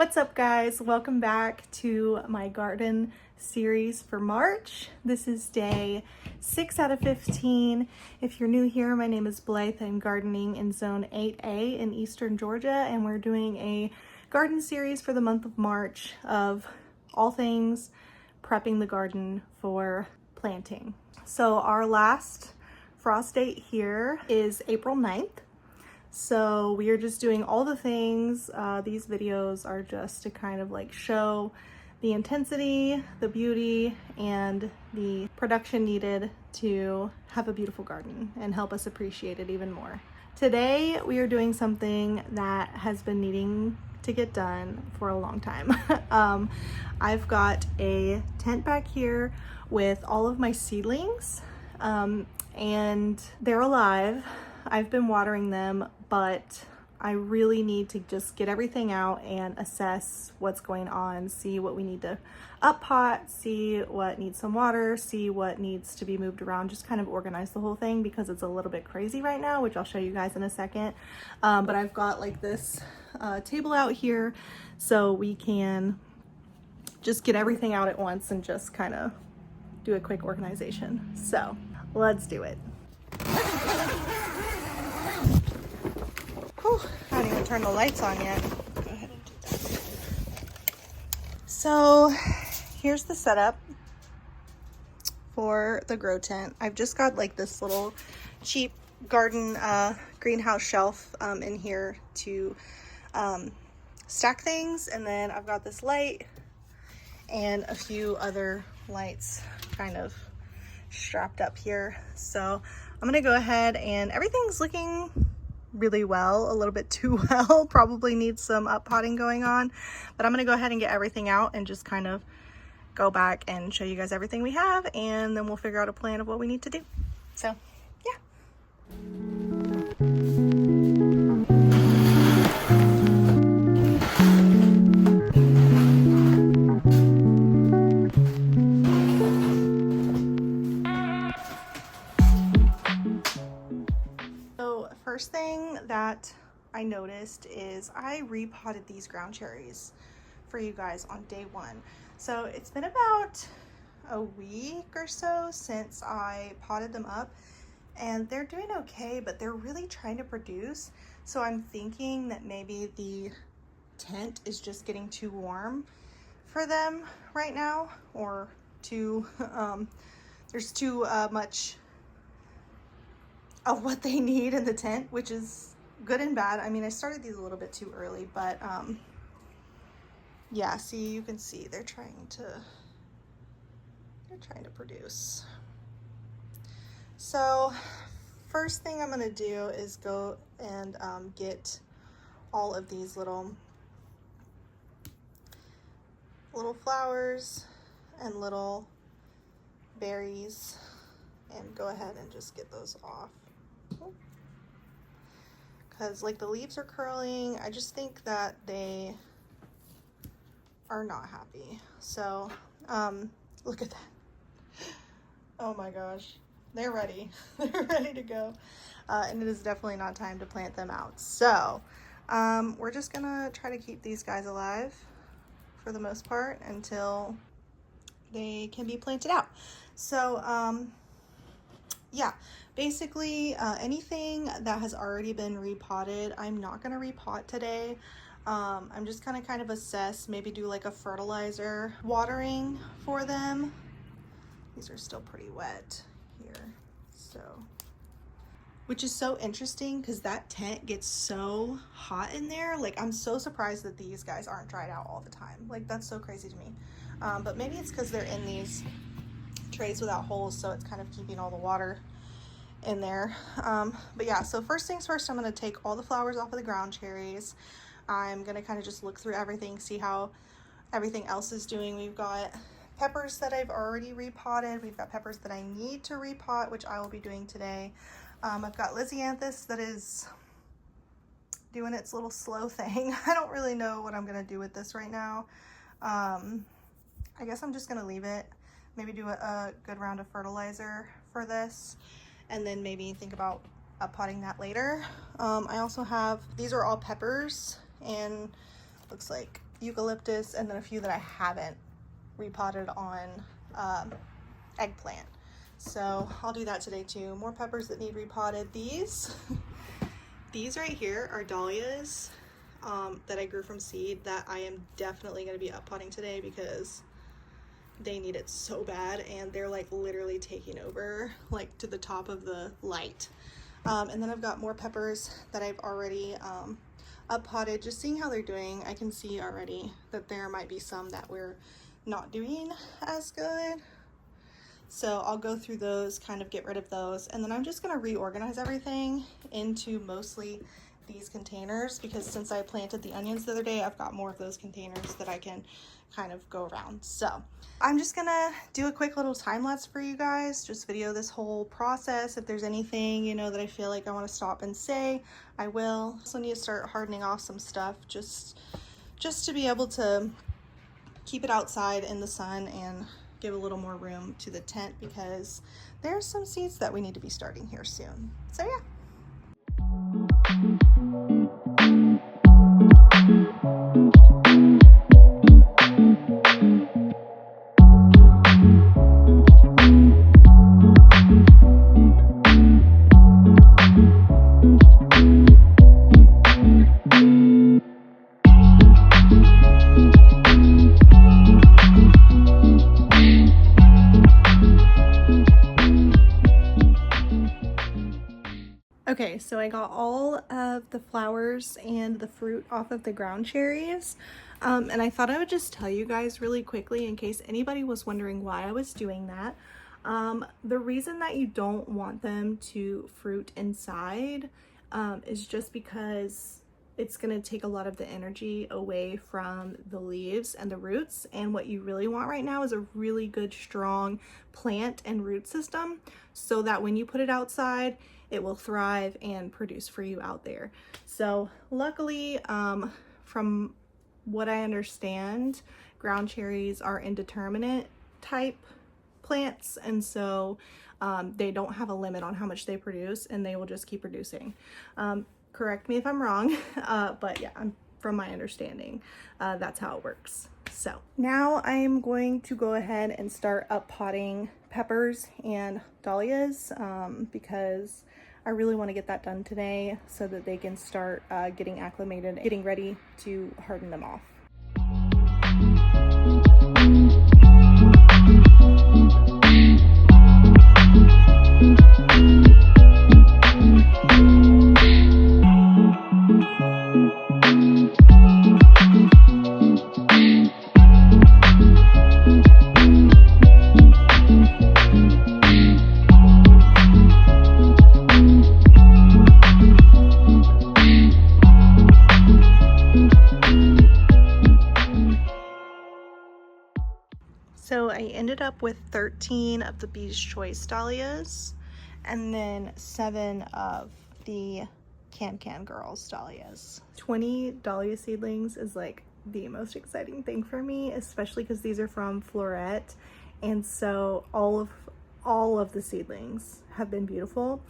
What's up, guys? Welcome back to my garden series for March. This is day 6 out of 15. If you're new here, my name is Blythe. I'm gardening in zone 8A in eastern Georgia, and we're doing a garden series for the month of March of all things prepping the garden for planting. So our last frost date here is April 9th. So we are just doing all the things. These videos are just to kind of like show the intensity, the beauty, and the production needed to have a beautiful garden and help us appreciate it even more. Today we are doing something that has been needing to get done for a long time. I've got a tent back here with all of my seedlings, and they're alive. I've been watering them, but I really need to just get everything out and assess what's going on, see what we need to up pot, see what needs some water, see what needs to be moved around, just kind of organize the whole thing because it's a little bit crazy right now, which I'll show you guys in a second. But I've got like this table out here so we can just get everything out at once and just kind of do a quick organization. So let's do it. Whew, I haven't even turned the lights on yet. Go ahead and do that. So here's the setup for the grow tent. I've just got like this little cheap garden greenhouse shelf in here to stack things, and then I've got this light and a few other lights kind of strapped up here. So I'm gonna go ahead, and everything's looking really well, a little bit too well. Probably needs some up potting going on, but I'm gonna go ahead and get everything out and just kind of go back and show you guys everything we have, and then we'll figure out a plan of what we need to do. So yeah. First thing that I noticed is I repotted these ground cherries for you guys on day one. So it's been about a week or so since I potted them up, and they're doing okay, but they're really trying to produce. So I'm thinking that maybe the tent is just getting too warm for them right now, or too there's too much of what they need in the tent, which is good and bad. I mean, I started these a little bit too early, but yeah, see, you can see they're trying to produce. So first thing I'm gonna do is go and get all of these little flowers and little berries and go ahead and just get those off, because like the leaves are curling. I just think that they are not happy. So look at that. Oh my gosh, they're ready. They're ready to go, and it is definitely not time to plant them out. So we're just gonna try to keep these guys alive for the most part until they can be planted out. So yeah, basically anything that has already been repotted, I'm not gonna repot today. I'm just gonna kind of assess, maybe do like a fertilizer watering for them. These are still pretty wet here, so, which is so interesting because that tent gets so hot in there. Like, I'm so surprised that these guys aren't dried out all the time. Like, that's so crazy to me. But maybe it's because they're in these trays without holes, so it's kind of keeping all the water in there. But yeah, so first things first, I'm going to take all the flowers off of the ground cherries. I'm going to kind of just look through everything, see how everything else is doing. We've got peppers that I've already repotted. We've got peppers that I need to repot, which I will be doing today. I've got Lysianthus that is doing its little slow thing. I don't really know what I'm going to do with this right now. I guess I'm just going to leave it. Maybe do a good round of fertilizer for this, and then maybe think about potting that later. I also have, these are all peppers, and looks like eucalyptus, and then a few that I haven't repotted on eggplant. So I'll do that today too. More peppers that need repotted. These right here are dahlias that I grew from seed that I am definitely going to be uppotting today because they need it so bad, and they're like literally taking over like to the top of the light. And then I've got more peppers that I've already uppotted. Just seeing how they're doing, I can see already that there might be some that we're not doing as good. So I'll go through those, kind of get rid of those, and then I'm just gonna reorganize everything into mostly these containers, because since I planted the onions the other day, I've got more of those containers that I can kind of go around. So I'm just gonna do a quick little time lapse for you guys, just video this whole process. If there's anything, you know, that I feel like I want to stop and say, I will. Also need to start hardening off some stuff just to be able to keep it outside in the sun and give a little more room to the tent, because there's some seeds that we need to be starting here soon. So yeah. Okay, so I got all of the flowers and the fruit off of the ground cherries, and I thought I would just tell you guys really quickly in case anybody was wondering why I was doing that. The reason that you don't want them to fruit inside is just because it's going to take a lot of the energy away from the leaves and the roots, and what you really want right now is a really good strong plant and root system, so that when you put it outside, it will thrive and produce for you out there. So luckily, from what I understand, ground cherries are indeterminate type plants, and so they don't have a limit on how much they produce, and they will just keep producing. Correct me if I'm wrong, but yeah, from my understanding, that's how it works. So now I'm going to go ahead and start uppotting peppers and dahlias, because I really want to get that done today so that they can start getting acclimated, getting ready to harden them off. So I ended up with 13 of the Bee's Choice dahlias, and then 7 of the Can Girls dahlias. 20 dahlia seedlings is like the most exciting thing for me, especially because these are from Floret, and so all of the seedlings have been beautiful.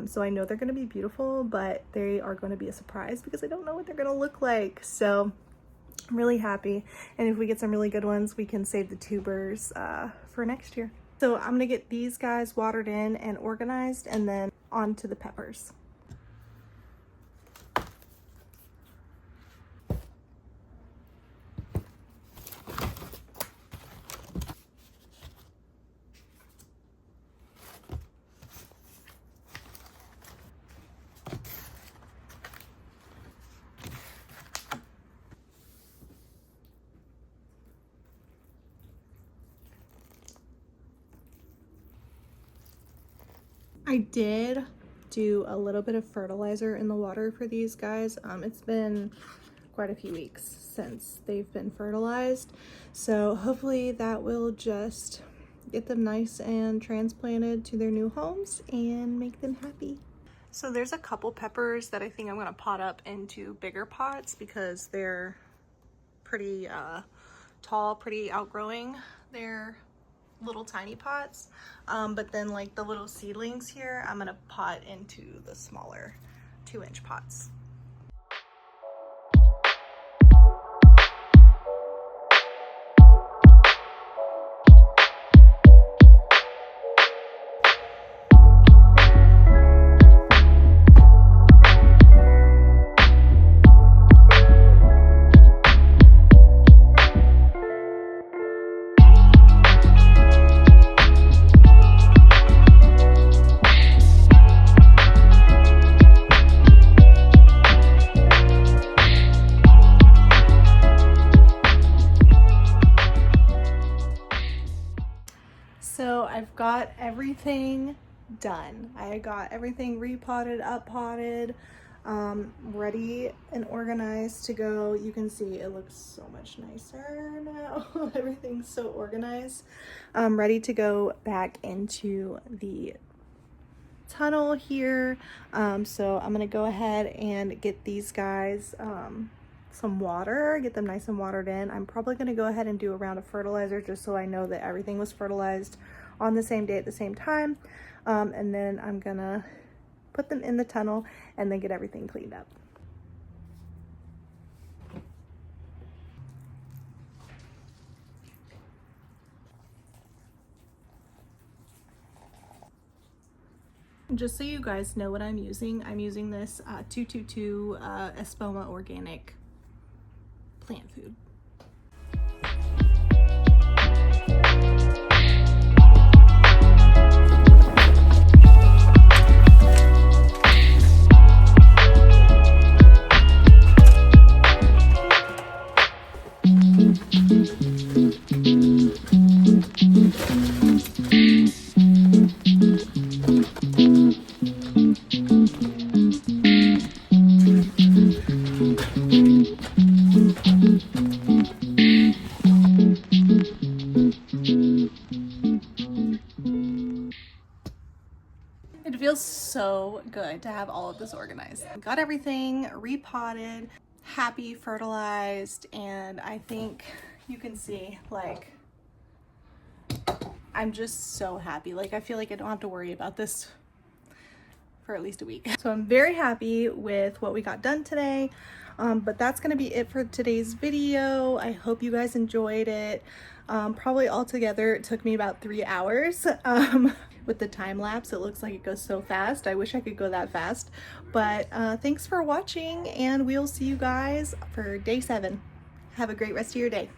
So I know they're going to be beautiful, but they are going to be a surprise because I don't know what they're going to look like. So I'm really happy, and if we get some really good ones, we can save the tubers for next year. So I'm gonna get these guys watered in and organized, and then on to the peppers. I did do a little bit of fertilizer in the water for these guys. It's been quite a few weeks since they've been fertilized, so hopefully that will just get them nice and transplanted to their new homes and make them happy. So there's a couple peppers that I think I'm gonna pot up into bigger pots because they're pretty tall, pretty outgrowing. They're little tiny pots, but then like the little seedlings here, I'm gonna pot into the smaller 2-inch pots. everything done. I got everything repotted, up potted, ready and organized to go. You can see it looks so much nicer now. Everything's so organized. Ready to go back into the tunnel here. So I'm gonna go ahead and get these guys some water, get them nice and watered in. I'm probably gonna go ahead and do a round of fertilizer just so I know that everything was fertilized on the same day at the same time. And then I'm gonna put them in the tunnel and then get everything cleaned up. Just so you guys know what I'm using this 222 Espoma organic plant food. It feels so good to have all of this organized. Got everything repotted, happy, fertilized, and I think you can see, like, I'm just so happy. Like, I feel like I don't have to worry about this for at least a week. So I'm very happy with what we got done today. But that's gonna be it for today's video. I hope you guys enjoyed it. Probably altogether it took me about 3 hours. With the time lapse, it looks like it goes so fast. I wish I could go that fast. But thanks for watching, and we'll see you guys for day 7. Have a great rest of your day.